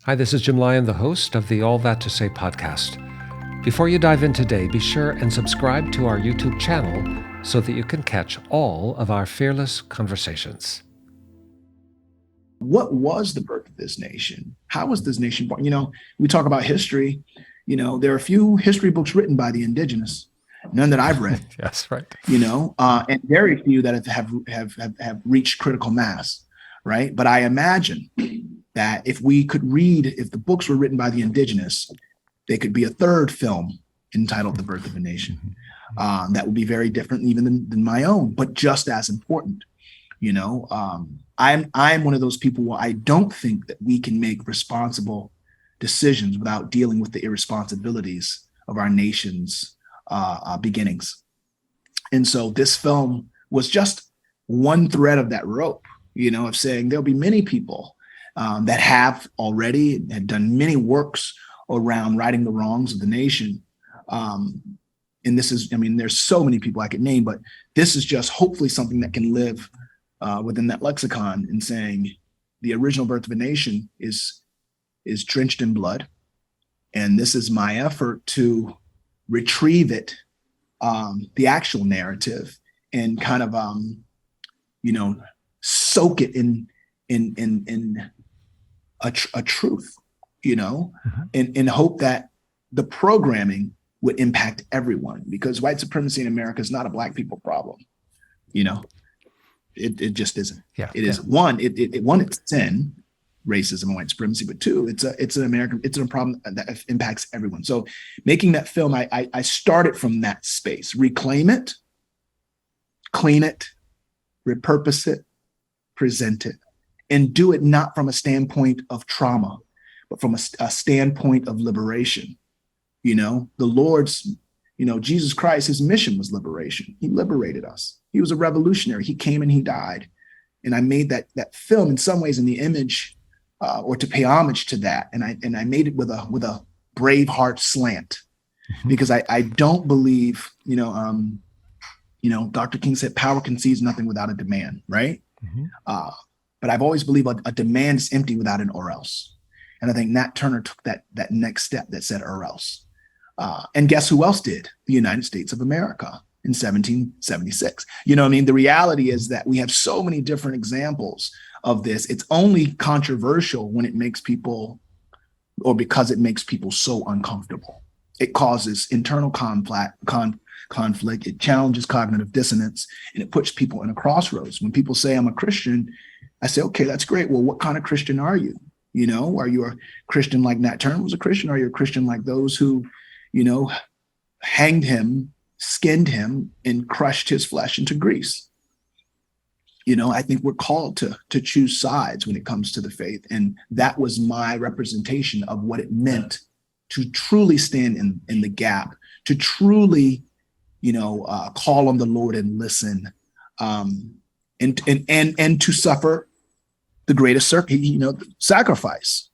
Hi, this is Jim Lyon, the host of the All That to Say podcast. Before you dive in today, be sure and subscribe to our YouTube channel so that you can catch all of our fearless conversations. What was the birth of this nation? How was this nation born? We talk about history. There are a few history books written by the indigenous, none that I've read. Yes, right. And very few that have reached critical mass, right? But I imagine that if the books were written by the indigenous, they could be a third film entitled The Birth of a Nation. That would be very different even than my own, but just as important. I'm one of those people where I don't think that we can make responsible decisions without dealing with the irresponsibilities of our nation's beginnings. And so this film was just one thread of that rope, of saying there'll be many people that have already had done many works around righting the wrongs of the nation. And this is, there's so many people I could name, but this is just hopefully something that can live within that lexicon in saying the original birth of a nation is drenched in blood. And this is my effort to retrieve it, the actual narrative, and kind of, soak it in a truth, and hope that the programming would impact everyone, because white supremacy in America is not a Black people problem. It just isn't. Yeah, it is one. It's sin, racism and white supremacy, but two, it's a problem that impacts everyone. So making that film, I started from that space: reclaim it, clean it, repurpose it, present it, and do it not from a standpoint of trauma, but from a standpoint of liberation. The Lord's, Jesus Christ, his mission was liberation. He liberated us. He was a revolutionary. He came and he died. And I made that film in some ways in the image or to pay homage to that. And I made it with a brave heart slant, because I don't believe, Dr. King said, power conceives nothing without a demand, right? But I've always believed a demand is empty without an or else. And I think Nat Turner took that next step that said or else. And guess who else did? The United States of America in 1776. The reality is that we have so many different examples of this. It's only controversial when it makes people, or because it makes people so uncomfortable. It causes internal conflict. It challenges cognitive dissonance, and it puts people in a crossroads. When people say I'm a Christian, I say, okay, that's great. Well, what kind of Christian are you? Are you a Christian like Nat Turner was a Christian? Are you a Christian like those who, hanged him, skinned him, and crushed his flesh into grease? I think we're called to choose sides when it comes to the faith. And that was my representation of what it meant to truly stand in the gap, to truly, call on the Lord and listen, and to suffer the greatest sacrifice,